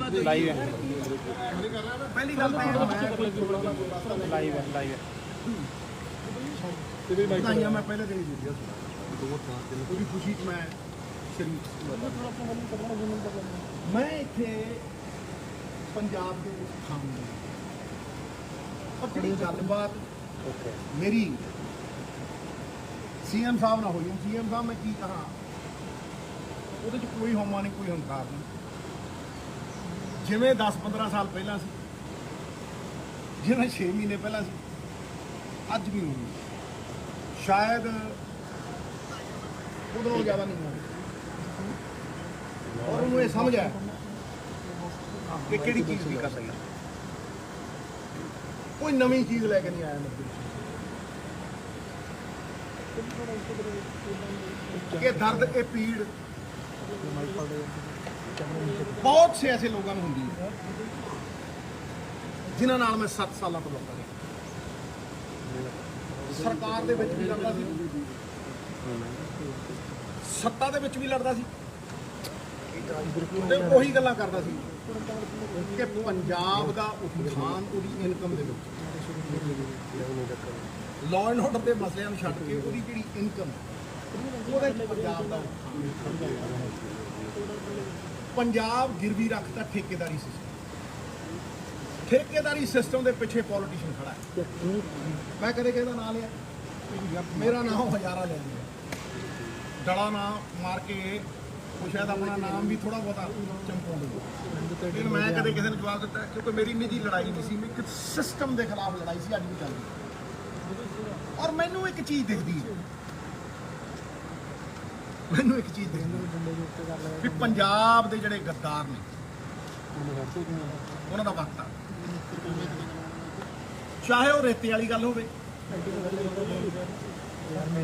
Live ਹੈ ਪਹਿਲੀ ਗੱਲ ਤਾਂ ਲਾਈਵ ਹੈ ਵਧਾਈਆਂ ਮੈਂ ਪਹਿਲੇ ਦਿਨ ਹੀ ਦਿੱਤੀਆਂ ਉਹਦੀ ਖੁਸ਼ੀ 'ਚ ਮੈਂ ਸ਼ਰੀਕ ਮੈਂ ਇੱਥੇ ਪੰਜਾਬ ਦੇ ਵਿੱਚ ਖਾਂਦਾ ਪਰ ਜਿਹੜੀ ਗੱਲਬਾਤ ਮੇਰੀ ਸੀਐਮ ਸਾਹਿਬ ਨਾਲ ਹੋਈ ਸੀਐਮ ਸਾਹਿਬ ਮੈਂ ਕੀ ਕਹਾਂ ਉਹਦੇ 'ਚ ਕੋਈ ਹਉਮਾ ਨਹੀਂ ਕੋਈ ਹੰਕਾਰ ਨਹੀਂ ਜਿਵੇਂ 10-15 ਸਾਲ ਪਹਿਲਾਂ ਸੀ ਜਿਵੇਂ 6 ਮਹੀਨੇ ਪਹਿਲਾਂ ਸੀ ਅੱਜ ਵੀ ਹੋਣੀ ਸ਼ਾਇਦ ਉਦੋਂ ਜ਼ਿਆਦਾ ਨਹੀਂ ਹੋਣੀ ਔਰ ਉਹਨੂੰ ਇਹ ਸਮਝ ਆਇਆ ਕਿ ਕਿਹੜੀ ਚੀਜ਼ ਵੀ ਕਰ ਸਕਦਾ ਕੋਈ ਨਵੀਂ ਚੀਜ਼ ਲੈ ਕੇ ਨਹੀਂ ਆਇਆ ਮੈਂ ਇਹ ਦਰਦ ਇਹ ਪੀੜ ਬਹੁਤ ਸੇ ਐਸੇ ਲੋਕਾਂ ਨੂੰ ਹੁੰਦੀ ਹੈ ਜਿਨ੍ਹਾਂ ਨਾਲ ਮੈਂ 7 ਸਾਲਾਂ ਤੋਂ ਲੜਦਾ ਰਿਹਾ ਸਰਕਾਰ ਦੇ ਵਿੱਚ ਵੀ ਲੜਦਾ ਸੀ ਸੱਤਾ ਦੇ ਵਿੱਚ ਵੀ ਲੜਦਾ ਸੀ ਤੇ ਉਹੀ ਗੱਲਾਂ ਕਰਦਾ ਸੀ ਕਿ ਪੰਜਾਬ ਦਾ ਉਤਥਾਨ ਉਹਦੀ ਇਨਕਮ ਦੇ ਵਿੱਚ ਲਾਅ ਐਂਡ ਆਰਡਰ ਦੇ ਮਸਲਿਆਂ ਨੂੰ ਛੱਡ ਕੇ ਉਹਦੀ ਜਿਹੜੀ ਇਨਕਮ ਉਹਦੇ ਚ ਪੰਜਾਬ ਦਾ ਪੰਜਾਬ ਗਿਰਵੀ ਰੱਖਦਾ ਠੇਕੇਦਾਰੀ ਸਿਸਟਮ ਦੇ ਪਿੱਛੇ ਪੋਲੀਟੀਸ਼ੀਅਨ ਖੜਾ ਹੈ ਮੈਂ ਕਦੇ ਕਿਸੇ ਦਾ ਨਾਂ ਲਿਆ ਮੇਰਾ ਨਾਮ ਹਜ਼ਾਰਾ ਲੈ ਲਿਆ ਡਲਾ ਨਾਂ ਮਾਰ ਕੇ ਉਹ ਸ਼ਾਇਦ ਆਪਣਾ ਨਾਮ ਵੀ ਥੋੜਾ ਬਹੁਤਾ ਚਮਕਾਉਂਦੇ ਲੇਕਿਨ ਮੈਂ ਕਦੇ ਕਿਸੇ ਨੂੰ ਜਵਾਬ ਦਿੱਤਾ ਕਿਉਂਕਿ ਮੇਰੀ ਨਿੱਜੀ ਲੜਾਈ ਨਹੀਂ ਸੀ ਮੈਂ ਇੱਕ ਸਿਸਟਮ ਦੇ ਖਿਲਾਫ ਲੜਾਈ ਸੀ ਅੱਜ ਵੀ ਚੱਲਦੀ ਔਰ ਮੈਨੂੰ ਇੱਕ ਚੀਜ਼ ਦਿਖਦੀ ਹੈ ਵੀ ਪੰਜਾਬ ਦੇ ਜਿਹੜੇ ਗੱਦਾਰ ਨੇ ਉਹਨਾਂ ਦਾ ਵਕਤ ਆ ਚਾਹੇ ਉਹ ਰੇਤੇ ਵਾਲੀ ਗੱਲ ਹੋਵੇ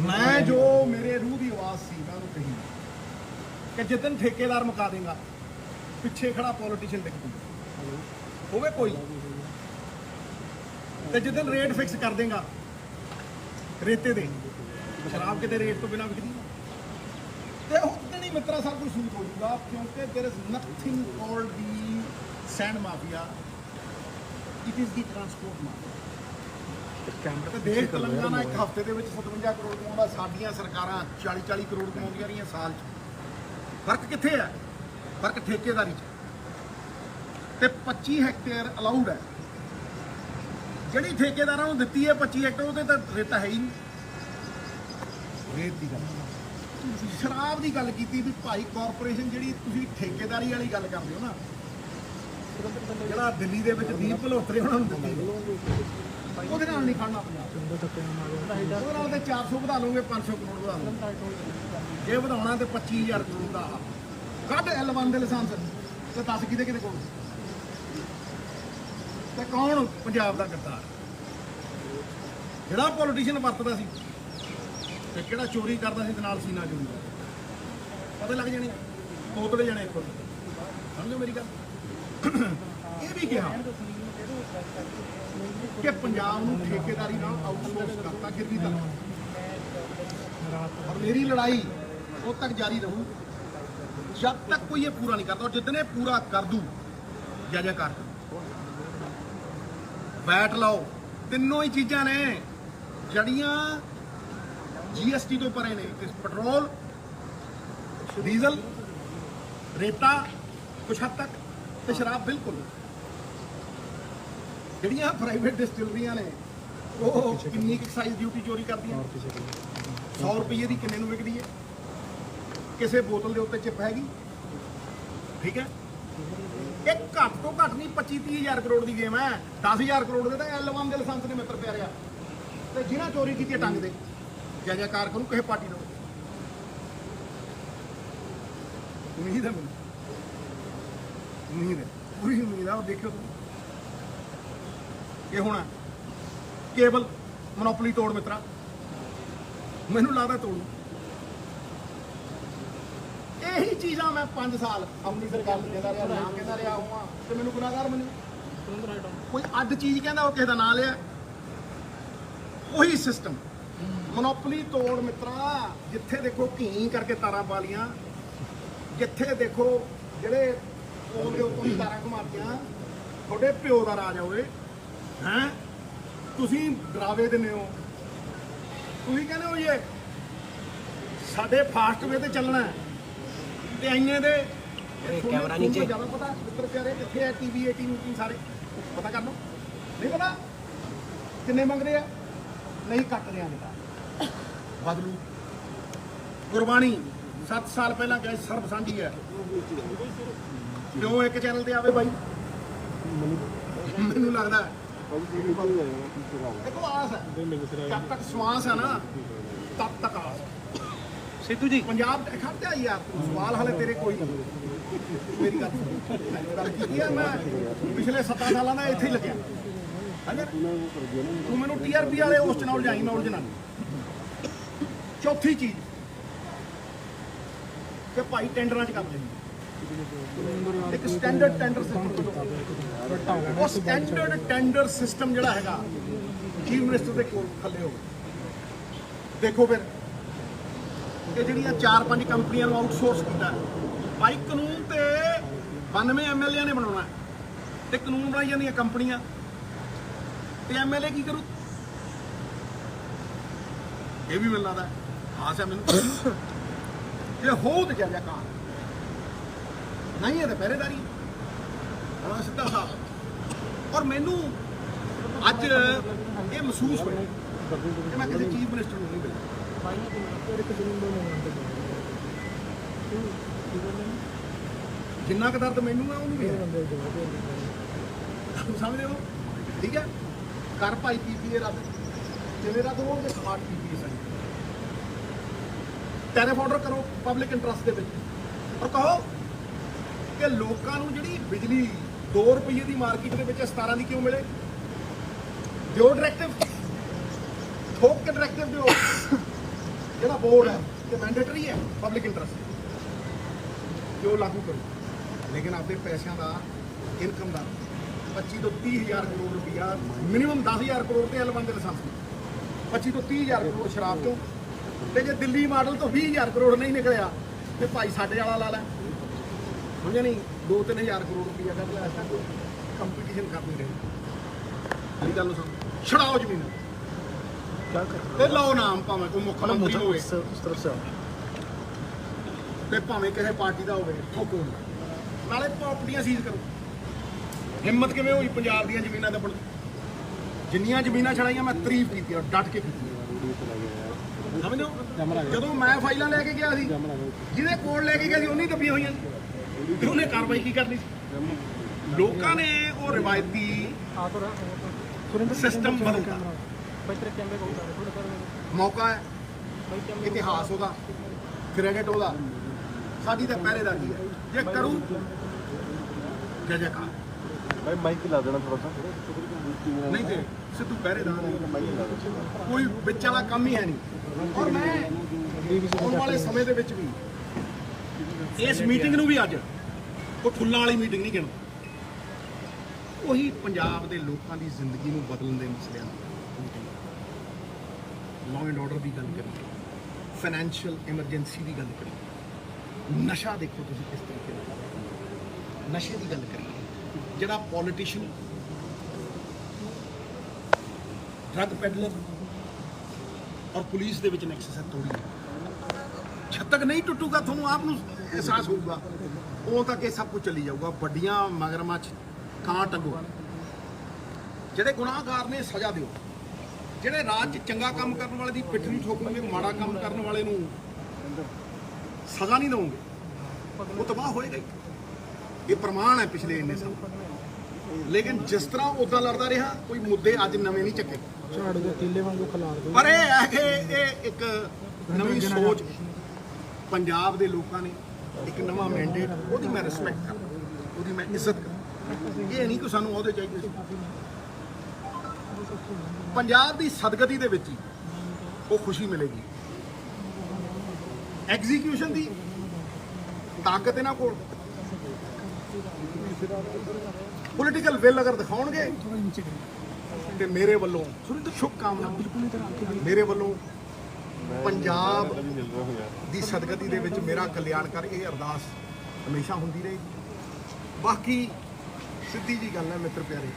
ਮੈਂ ਜੋ ਮੇਰੇ ਰੂਹ ਦੀ ਆਵਾਜ਼ ਸੀ ਮੈਂ ਉਹਨੂੰ ਕਹੀ ਕਿ ਜਿੱਦਨ ਠੇਕੇਦਾਰ ਮੁਕਾ ਦੇਗਾ ਪਿੱਛੇ ਖੜਾ ਪੋਲੀਟੀਸ਼ੀਅਨ ਦਿਖ ਪਊ ਹੋਵੇ ਕੋਈ ਤੇ ਜਿੱਦਨ ਰੇਟ ਫਿਕਸ ਕਰ ਦੇਗਾ ਰੇਤੇ ਦੇ ਸ਼ਰਾਬ ਕਿਤੇ ਰੇਟ ਤੋਂ ਬਿਨਾਂ ਵਿਕਦੀ ਤੇ ਉਸ ਦਿਨ ਹੀ ਮਿੱਤਰਾ ਸਭ ਕੁਝ ਸ਼ੁਰੂ ਹੋ ਜਾਊਗਾ ਕਿਉਂਕਿ there is nothing called the send mafia it is the transport mafia ਤੇ ਦੇਸ਼ ਤੇਲੰਗਾਨਾ ਇੱਕ ਹਫ਼ਤੇ ਦੇ ਵਿੱਚ 57 ਕਰੋੜ ਕਮਾਉਂਦਾ ਸਾਡੀਆਂ ਸਰਕਾਰਾਂ 40-40 ਕਰੋੜ ਕਮਾਉਂਦੀਆਂ ਰਹੀਆਂ ਸਾਲ 'ਚ ਫਰਕ ਕਿੱਥੇ ਹੈ ਫਰਕ ਠੇਕੇਦਾਰੀ 'ਚ ਤੇ 25 ਹੈਕਟੇਅਰ ਅਲਾਉਡ ਹੈ ਜਿਹੜੀ ਠੇਕੇਦਾਰਾਂ ਨੂੰ ਦਿੱਤੀ ਹੈ 25 ਹੈਕਟੇਅਰ ਉਹਦੇ ਤਾਂ ਰੇਤਾ ਹੈ ਹੀ ਨਹੀਂ ਰੇਤ ਦੀ ਗੱਲ ਸ਼ਰਾਬ ਦੀ ਗੱਲ ਕੀਤੀ ਵੀ ਭਾਈ ਕਾਰਪੋਰੇਸ਼ਨ ਜਿਹੜੀ ਤੁਸੀਂ ਠੇਕੇਦਾਰੀ ਵਾਲੀ ਗੱਲ ਕਰਦੇ ਹੋ ਨਾ ਜਿਹੜਾ ਦਿੱਲੀ ਦੇ ਵਿੱਚ ਦੀਪ ਭਲੋਤਰੇ ਉਹਨਾਂ ਨੂੰ ਦਿੱਤੀ ਉਹਦੇ ਨਾਲ ਨਹੀਂ ਖੜਨਾ ਪੰਜਾਬ ਉਹਦੇ ਨਾਲ ਤੇ 400 ਵਧਾ ਲਓਗੇ 500 ਕਰੋੜ ਵਧਾ ਲਓਗੇ ਜੇ ਵਧਾਉਣਾ ਤੇ 25000 ਕਰੋੜ ਦਾ ਕੱਢ L1 ਦੇ ਲਾਇਸੈਂਸ ਤੇ 10 ਕਿਤੇ ਕੋਲ ਤੇ ਕੌਣ ਪੰਜਾਬ ਦਾ ਗੱਦਾਰ ਜਿਹੜਾ ਪੋਲੀਟੀਸ਼ੀਅਨ ਵਰਤਦਾ ਸੀ ਤੇ ਕਿਹੜਾ ਚੋਰੀ ਕਰਦਾ ਸੀ ਤੇ ਨਾਲ ਸੀਨਾ ਚੋਰੀ ਕਰਦਾ ਪਤਾ ਲੱਗ ਜਾਣੀ ਤੋਤਲੇ ਜਾਣੇ ਇੱਕੋ ਸਮਝੋ ਮੇਰੀ ਗੱਲ ਇਹ ਵੀ ਕਿਹਾ ਕਿ ਪੰਜਾਬ ਨੂੰ ਠੇਕੇਦਾਰੀ ਨਾਲ ਆਊਟਸੋਰਸ ਕਰਤਾ ਗਿਰਵੀ ਤੱਕ ਔਰ ਮੇਰੀ ਲੜਾਈ ਉਦੋਂ ਤੱਕ ਜਾਰੀ ਰਹੂ ਜਦ ਤੱਕ ਕੋਈ ਇਹ ਪੂਰਾ ਨਹੀਂ ਕਰਦਾ ਔਰ ਜਿੱਦਣ ਇਹ ਪੂਰਾ ਕਰ ਦੂ ਜੈਕਾਰ ਵੈਟ ਲਾਓ ਤਿੰਨੋਂ ਹੀ ਚੀਜ਼ਾਂ ਨੇ ਜੜੀਆਂ GST ਤੋਂ ਪਰੇ ਨੇ ਪੈਟਰੋਲ ਡੀਜ਼ਲ ਰੇਤਾ ਕੁਛ ਹੱਦ ਤੱਕ ਤੇ ਸ਼ਰਾਬ ਬਿਲਕੁਲ ਜਿਹੜੀਆਂ ਪ੍ਰਾਈਵੇਟ ਡਿਸਟਿਲਰੀਆਂ ਨੇ ਉਹ ਕਿੰਨੀ ਐਕਸਾਈਜ਼ ਡਿਊਟੀ ਚੋਰੀ ਕਰਦੀਆਂ 100 ਰੁਪਏ ਦੀ ਕਿੰਨੇ ਨੂੰ ਵਿਕਦੀ ਹੈ ਕਿਸੇ ਬੋਤਲ ਦੇ ਉੱਤੇ ਚਿੱਪ ਹੈਗੀ ਠੀਕ ਹੈ ਇਹ ਘੱਟ ਤੋਂ ਘੱਟ ਨਹੀਂ 25-30 ਹਜ਼ਾਰ ਕਰੋੜ ਦੀ ਗੇਮ ਹੈ 10,000 ਕਰੋੜ ਦੇ ਤਾਂ L1 ਦੇ ਲਾਇਸੈਂਸ ਨੇ ਮਿੱਤਰ ਪਿਆਰਿਆ ਤੇ ਜਿਹਨਾਂ ਚੋਰੀ ਕੀਤੀ ਟੰਗ ਦੇ ਜੈਕਾਰ ਕਰੂ ਕਿਸੇ ਪਾਰਟੀ ਨੂੰ ਉਮੀਦ ਹੈ ਮੈਨੂੰ ਉਮੀਦ ਹੈ ਪੂਰੀ ਉਮੀਦ ਆ ਉਹ ਦੇਖਿਓ ਇਹ ਹੋਣਾ ਕੇਬਲ ਮੋਨੋਪੋਲੀ ਤੋੜ ਮਿੱਤਰਾ ਮੈਨੂੰ ਲੱਗਦਾ ਤੋੜੂ ਇਹੀ ਚੀਜ਼ਾਂ ਮੈਂ 5 ਸਾਲ ਆਪਣੀ ਸਰਕਾਰ ਕਹਿੰਦਾ ਰਿਹਾ ਨਾ ਕਹਿੰਦਾ ਰਿਹਾ ਹਾਂ ਤੇ ਮੈਨੂੰ ਗੁਨਾਹਗਾਰ ਮੈਨੂੰ ਕੋਈ ਅੱਡ ਚੀਜ਼ ਕਹਿੰਦਾ ਉਹ ਕਿਸੇ ਦਾ ਨਾਂ ਲਿਆ ਉਹੀ ਸਿਸਟਮ ਮੋਨੋਪੋਲੀ ਤੋੜ ਮਿੱਤਰਾ ਜਿੱਥੇ ਦੇਖੋ ਘੀ ਕਰਕੇ ਤਾਰਾਂ ਪਾ ਲੀਆਂ ਜਿੱਥੇ ਦੇਖੋ ਜਿਹੜੇ ਉਹਦੇ ਉੱਤੋਂ ਦੀ ਤਾਰਾਂ ਘੁਮਾਤੀਆਂ, ਤੁਹਾਡੇ ਪਿਓ ਦਾ ਰਾਜ ਆ ਉਰੇ ਹੈਂ। ਤੁਸੀਂ ਡਰਾਵੇ ਦਿੰਦੇ ਹੋ, ਤੁਸੀਂ ਕਹਿੰਦੇ ਹੋ ਇਹ ਸਾਡੇ ਫਾਸਟ ਵੇ ਤੇ ਚੱਲਣਾ ਹੈ, ਤੇ ਇੰਨੇ ਦੇ ਕੈਮਰਾ ਨੀਚੇ ਜ਼ਿਆਦਾ ਪਤਾ ਮਿੱਤਰ ਪਿਆਰੇ ਕਿੱਥੇ ਹੈ ਟੀਵੀ 18 ਸਾਰੇ ਪਤਾ ਕਰ ਲਓ। ਨਹੀਂ ਪਤਾ ਕਿੰਨੇ ਮੰਗ ਰਹੇ ਆ, ਨਹੀਂ ਕੱਟ ਰਿਹਾ ਬੇਟਾ ਬਦਲੂ। ਗੁਰਬਾਣੀ 7 ਸਾਲ ਪਹਿਲਾਂ ਗਏ ਸਰਬ ਸਾਂਝੀ ਹੈ, ਕਿਉਂ ਇੱਕ ਚੈਨਲ ਤੇ ਆਵੇ ਬਾਈ? ਮੈਨੂੰ ਲੱਗਦਾ ਦੇਖੋ ਆਸ ਹੈ, ਜਦ ਤੱਕ ਸਵਾਸ ਹੈ ਨਾ ਤਦ ਤੱਕ ਆਸ। ਸਿੱਧੂ ਜੀ ਪੰਜਾਬ ਖੜਦੇ ਆ ਯਾਰ, ਤੂੰ ਸਵਾਲ ਹਾਲੇ ਤੇਰੇ ਕੋਈ ਨਹੀਂ। ਮੇਰੀ ਗੱਲ ਸੁਣ, ਗੱਲ ਕੀਤੀ ਆ ਮੈਂ ਪਿਛਲੇ 7 ਸਾਲਾਂ ਦਾ ਇੱਥੇ ਹੀ ਲੱਗਿਆ। ਤੂੰ ਮੈਨੂੰ TRP ਵਾਲੇ ਉਸ ਚ ਨਾਲ ਜਾਈ, ਮੈਂ ਉਲਝਣਾ ਨਹੀਂ। ਚੌਥੀ ਚੀਜ਼ ਕਿ ਭਾਈ ਟੈਂਡਰਾਂ 'ਚ ਕੰਮ ਲੈਂਦੇ, ਇੱਕ ਸਟੈਂਡਰਡ ਟੈਂਡਰ ਸਿਸਟਮ। ਉਹ ਸਟੈਂਡਰਡ ਟੈਂਡਰ ਸਿਸਟਮ ਜਿਹੜਾ ਹੈਗਾ ਚੀਫ ਮਿਨਿਸਟਰ ਦੇ ਕੋਲ ਥੱਲੇ ਹੋਵੇ। ਦੇਖੋ ਫਿਰ ਇਹ ਜਿਹੜੀਆਂ 4-5 ਕੰਪਨੀਆਂ ਨੂੰ ਆਊਟਸੋਰਸ ਕੀਤਾ ਭਾਈ, ਕਾਨੂੰਨ ਤੇ 92 MLA ਨੇ ਬਣਾਉਣਾ ਤੇ ਕਾਨੂੰਨ ਬਣਾਈ ਜਾਂਦੀਆਂ ਕੰਪਨੀਆਂ, ਤੇ MLA ਕੀ ਕਰੂ? ਇਹ ਵੀ ਮੈਨੂੰ ਲੱਗਦਾ ਆਸ ਹੈ ਮੈਨੂੰ, ਜੇ ਹੋ ਤੇ ਜਾ ਕਾਂ ਨਹੀਂ ਹੈ ਤਾਂ ਪਹਿਰੇਦਾਰੀ ਹਾਂ ਸਿੱਧਾ ਸਾਹਿਬ। ਔਰ ਮੈਨੂੰ ਅੱਜ ਇਹ ਮਹਿਸੂਸ ਹੋਇਆ ਕਿ ਮੈਂ ਕਿਸੇ ਚੀਫ ਮਿਨਿਸਟਰ ਨੂੰ ਨਹੀਂ ਮਿਲਿਆ। ਜਿੰਨਾ ਕੁ ਦਰਦ ਮੈਨੂੰ ਹੈ ਉਹਨੂੰ ਵੀ ਸਮਝਦੇ ਹੋ? ਠੀਕ ਹੈ, ਕਰ ਭਾਈ PPA ਰੱਦ, ਜਿਵੇਂ ਰੱਦ ਹੋਣਗੇ ਸਮਾਰਟ PPA ਸਹੀ, ਟੈਰਿਫ ਆਰਡਰ ਕਰੋ ਪਬਲਿਕ ਇੰਟਰਸਟ ਦੇ ਵਿੱਚ, ਔਰ ਕਹੋ ਕਿ ਲੋਕਾਂ ਨੂੰ ਜਿਹੜੀ ਬਿਜਲੀ 2 ਰੁਪਏ ਦੀ ਮਾਰਕੀਟ ਦੇ ਵਿੱਚ 17 ਦੀ ਕਿਉਂ ਮਿਲੇ? ਦਿਓ ਡਾਇਰੈਕਟਿਵ, ਠੋਕ ਕੇ ਡਾਇਰੈਕਟਿਵ ਦਿਓ। ਜਿਹੜਾ ਬੋਰਡ ਹੈ ਕਿ ਮੈਂਡੇਟਰੀ ਹੈ ਪਬਲਿਕ ਇੰਟਰਸਟ, ਕਿ ਉਹ ਲਾਗੂ ਕਰੋ, ਲੇਕਿਨ ਆਪਣੇ ਪੈਸਿਆਂ ਦਾ ਇਨਕਮ ਦਾ 25 ਤੋਂ 30 ਹਜ਼ਾਰ ਕਰੋੜ ਰੁਪਇਆ ਮਿਨੀਮਮ 10 ਹਜ਼ਾਰ ਕਰੋੜ ਤੇ L1 ਦੇ ਲਾਇਸੈਂਸ 25 ਤੋਂ 30 ਹਜ਼ਾਰ ਕਰੋੜ ਸ਼ਰਾਬ ਤੋਂ, ਤੇ ਜੇ ਦਿੱਲੀ ਮਾਡਲ ਤੋਂ 20 ਹਜ਼ਾਰ ਕਰੋੜ ਨਹੀਂ ਨਿਕਲਿਆ ਤੇ ਭਾਈ ਸਾਡੇ ਵਾਲਾ ਲਾ ਲੈ, ਸਮਝਿਆ ਨਹੀਂ? 2-3 ਹਜ਼ਾਰ ਕਰੋੜ ਰੁਪਇਆ ਕੱਢ ਲਿਆ। ਐਸਾ ਕੰਪੀਟੀਸ਼ਨ ਕਰ ਨਹੀਂ ਰਹੇ। ਇਹ ਗੱਲ ਨੂੰ ਸਮਝ, ਛੜਾਓ ਜ਼ਮੀਨ ਤੇ ਲਓ ਨਾਮ, ਭਾਵੇਂ ਕੋਈ ਮੁੱਖ ਮੰਤਰੀ ਹੋਵੇ ਤੇ ਭਾਵੇਂ ਕਿਸੇ ਪਾਰਟੀ ਦਾ ਹੋਵੇ, ਠੋਕੋ ਨਾਲੇ ਪ੍ਰਾਪਰਟੀਆਂ ਸੀਜ਼ ਕਰੋ। ਹਿੰਮਤ ਕਿਵੇਂ ਹੋਈ ਪੰਜਾਬ ਦੀਆਂ ਜ਼ਮੀਨਾਂ ਦਾ? ਜਿੰਨੀਆਂ ਜ਼ਮੀਨਾਂ ਛੜਾਈਆਂ ਮੈਂ ਤਾਰੀਫ ਕੀਤੀ, ਡਟ ਕੇ ਕੀਤੀ। ਸਮਝੋ, ਜਦੋਂ ਮੈਂ ਫਾਈਲਾਂ ਲੈ ਕੇ ਗਿਆ ਸੀ, ਜਿਹਦੇ ਕੋਲ ਲੈ ਕੇ ਗਿਆ ਸੀ ਉਹਨੀ ਦੱਬੀਆਂ ਹੋਈਆਂ ਤੇ ਉਹਨੇ ਕਾਰਵਾਈ ਕੀ ਕਰਨੀ ਸੀ? ਲੋਕਾਂ ਨੇ ਉਹ ਰਿਵਾਇਤੀ ਸਿਸਟਮ ਬਦਲਦਾ। ਮੌਕਾ ਹੈ, ਇਤਿਹਾਸ ਉਹਦਾ, ਕ੍ਰੈਡਿਟ ਉਹਦਾ, ਸਾਡੀ ਤਾਂ ਪਹਿਰੇਦਾਰੀ ਹੈ। ਜੇ ਕਰੂ ਜੈ ਜੈਕਾਰ भाई माइक ला देना थोड़ा सा, नहीं थे सिद्धू पहरेदार कोई ਵਿੱਚ ਵਾਲਾ ਕੰਮ ਹੀ ਹੈ ਨਹੀਂ। ਔਰ ਮੈਂ ਆਉਣ ਵਾਲੇ ਸਮੇਂ ਦੇ ਵਿੱਚ ਵੀ ਇਸ ਮੀਟਿੰਗ ਨੂੰ ਵੀ ਅੱਜ ਉਹ ਫੁੱਲਾਂ ਵਾਲੀ ਮੀਟਿੰਗ ਨਹੀਂ ਗਿਣਦਾ, ਉਹੀ ਪੰਜਾਬ ਦੇ ਲੋਕਾਂ ਦੀ ਜ਼ਿੰਦਗੀ ਨੂੰ ਬਦਲਣ ਦੇ ਮਸਲਿਆਂ ਲਾਅ ਐਂਡ ਆਰਡਰ ਦੀ ਗੱਲ ਕਰੀਏ, ਫਾਈਨੈਂਸ਼ੀਅਲ ਐਮਰਜੈਂਸੀ ਦੀ ਗੱਲ ਕਰੀਏ, ਨਸ਼ਾ ਦੇਖੋ ਤੁਸੀਂ ਕਿਸ ਤਰੀਕੇ ਨਾਲ, ਨਸ਼ੇ ਦੀ ਗੱਲ ਕਰੀਏ, ਜਿਹੜਾ ਪੋਲੀਟੀਸ਼ੀਅਨ ਡਰੱਗ ਪੈਡਲਰ ਔਰ ਪੁਲਿਸ ਦੇ ਵਿੱਚ ਨੈਕਸਸ ਹੈ ਤੋੜੀ, ਜਦ ਤੱਕ ਨਹੀਂ ਟੁੱਟੂਗਾ ਤੁਹਾਨੂੰ ਆਪ ਨੂੰ ਅਹਿਸਾਸ ਹੋਊਗਾ, ਉਹ ਤੱਕ ਇਹ ਸਭ ਕੁਝ ਚੱਲੀ ਜਾਊਗਾ। ਵੱਡੀਆਂ ਮਗਰਮੱਛ ਕਾਂ ਟੰਗੋ, ਜਿਹੜੇ ਗੁਨਾਹਗਾਰ ਨੇ ਸਜ਼ਾ ਦਿਓ, ਜਿਹੜੇ ਰਾਜ 'ਚ ਚੰਗਾ ਕੰਮ ਕਰਨ ਵਾਲੇ ਦੀ ਪਿੱਠ ਨਹੀਂ ਠੋਕਣਗੇ, ਮਾੜਾ ਕੰਮ ਕਰਨ ਵਾਲੇ ਨੂੰ ਸਜ਼ਾ ਨਹੀਂ ਦੇਵੋਗੇ, ਉਹ ਤਬਾਹ ਹੋਏਗਾ ਹੀ। ਇਹ ਪ੍ਰਮਾਣ ਹੈ ਪਿਛਲੇ ਇੰਨੇ ਸਾਲ। ਲੇਕਿਨ ਜਿਸ ਤਰ੍ਹਾਂ ਉੱਦਾਂ ਲੜਦਾ ਰਿਹਾ, ਕੋਈ ਮੁੱਦੇ ਅੱਜ ਨਵੇਂ ਨਹੀਂ ਚੱਕੇ, ਝਾੜੂ ਦੇ ਤੀਲੇ ਵਾਂਗੂ ਖਲਾਰ ਦੋ। ਪਰ ਇਹ ਹੈ ਕਿ ਇਹ ਇੱਕ ਨਵੀਂ ਸੋਚ ਪੰਜਾਬ ਦੇ ਲੋਕਾਂ ਨੇ, ਇੱਕ ਨਵਾਂ ਮੈਂਡੇਟ, ਉਹਦੀ ਮੈਂ ਰਿਸਪੈਕਟ ਕਰਦਾ, ਉਹਦੀ ਮੈਂ ਇੱਜ਼ਤ ਕਰਦਾ। ਇਹ ਨਹੀਂ ਕਿ ਸਾਨੂੰ ਉਹਦੇ ਚਾਹੀਦੇ ਸੀ। ਪੰਜਾਬ ਦੀ ਸਦਗਤੀ ਦੇ ਵਿੱਚ ਹੀ ਉਹ ਖੁਸ਼ੀ ਮਿਲੇਗੀ। ਐਗਜ਼ੀਕਿਊਸ਼ਨ ਦੀ ਤਾਕਤ ਇਹਨਾਂ ਕੋਲ, ਪੋਲੀਟੀਕਲ ਵਿਲ ਅਗਰ ਦਿਖਾਉਣਗੇ ਤੇ ਮੇਰੇ ਵੱਲੋਂ ਸ਼ੁਭਕਾਮਨਾ, ਮੇਰੇ ਵੱਲੋਂ ਪੰਜਾਬ ਦੀ ਸਦਗਤੀ ਦੇ ਵਿੱਚ ਮੇਰਾ ਕਲਿਆਣ ਕਰ, ਇਹ ਅਰਦਾਸ ਹਮੇਸ਼ਾ ਹੁੰਦੀ ਰਹੇਗੀ। ਬਾਕੀ ਸਿੱਧੀ ਜੀ ਗੱਲ ਹੈ ਮਿੱਤਰ ਪਿਆਰੇ,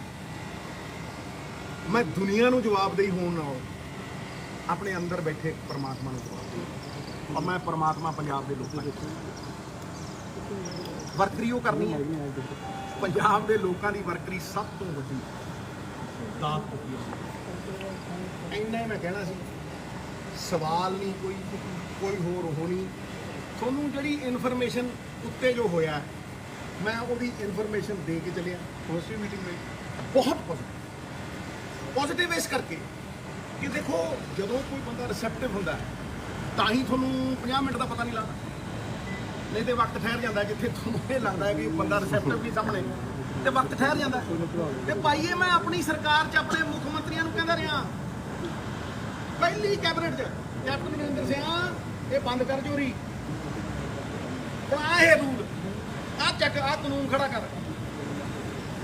ਮੈਂ ਦੁਨੀਆ ਨੂੰ ਜਵਾਬਦੇਹੀ ਹੋਣ ਨਾਲ ਆਪਣੇ ਅੰਦਰ ਬੈਠੇ ਪਰਮਾਤਮਾ ਨੂੰ ਜਵਾਬਦੇਹੀ, ਔਰ ਮੈਂ ਪਰਮਾਤਮਾ ਪੰਜਾਬ ਦੇ ਲੋਕਾਂ ਦੀ ਵਰਕਰੀ ਉਹ ਕਰਨੀ ਹੈ। ਪੰਜਾਬ ਦੇ ਲੋਕਾਂ ਦੀ ਵਰਕਰੀ ਸਭ ਤੋਂ ਵੱਡੀ ਦਾਤ ਦਿੱਤੀ ਹੈ। ਇੰਨਾ ਹੀ ਮੈਂ ਕਹਿਣਾ ਸੀ, ਸਵਾਲ ਨਹੀਂ ਕੋਈ ਹੋਰ ਉਹ ਨਹੀਂ। ਤੁਹਾਨੂੰ ਜਿਹੜੀ ਇਨਫੋਰਮੇਸ਼ਨ ਉੱਤੇ ਜੋ ਹੋਇਆ, ਮੈਂ ਉਹਦੀ ਇਨਫੋਰਮੇਸ਼ਨ ਦੇ ਕੇ ਚੱਲਿਆ। ਪੋਜ਼ਿਟਿਵ ਮੀਟਿੰਗ ਵਿੱਚ ਬਹੁਤ ਪੋਜ਼ਿਟਿਵ ਇਸ ਕਰਕੇ ਕਿ ਦੇਖੋ, ਜਦੋਂ ਕੋਈ ਬੰਦਾ ਰਿਸੈਪਟਿਵ ਹੁੰਦਾ ਹੈ ਤਾਂ ਹੀ ਤੁਹਾਨੂੰ 50 ਮਿੰਟ ਦਾ ਪਤਾ ਨਹੀਂ ਲੱਗਦਾ, ਨਹੀਂ ਤੇ ਵਕਤ ਠਹਿਰ ਜਾਂਦਾ। ਜਿੱਥੇ ਤੁਹਾਨੂੰ ਇਹ ਲੱਗਦਾ ਹੈ ਕਿ ਬੰਦਾ ਰਿਸੈਪਟਿਵ ਵੀ ਸਾਹਮਣੇ, ਤੇ ਵਕਤ ਠਹਿਰ ਜਾਂਦਾ। ਤੇ ਪਾਈਏ, ਮੈਂ ਆਪਣੀ ਸਰਕਾਰ 'ਚ ਆਪਣੇ ਮੁੱਖ ਮੰਤਰੀਆਂ ਨੂੰ ਕਹਿੰਦਾ ਰਿਹਾ, ਪਹਿਲੀ ਕੈਬਨਿਟ 'ਚ ਕੈਪਟਨ ਅਮਰਿੰਦਰ ਸਿੰਘ ਇਹ ਬੰਦ ਕਰ ਚੋਰੀ, ਆਹ ਇਹ ਰੂਲ, ਆਹ ਚੱਕ, ਆਹ ਕਾਨੂੰਨ ਖੜਾ ਕਰ।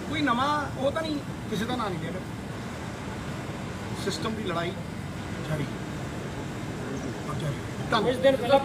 ਕੋਈ ਨਵਾਂ ਉਹ ਤਾਂ ਨਹੀਂ, ਕਿਸੇ ਦਾ ਨਾਂ ਨਹੀਂ ਲਿਆ। ਸਿਸਟਮ ਦੀ ਲੜਾਈ ਜਾਰੀ ਇਸ ਦਿਨ ਪਹਿਲਾਂ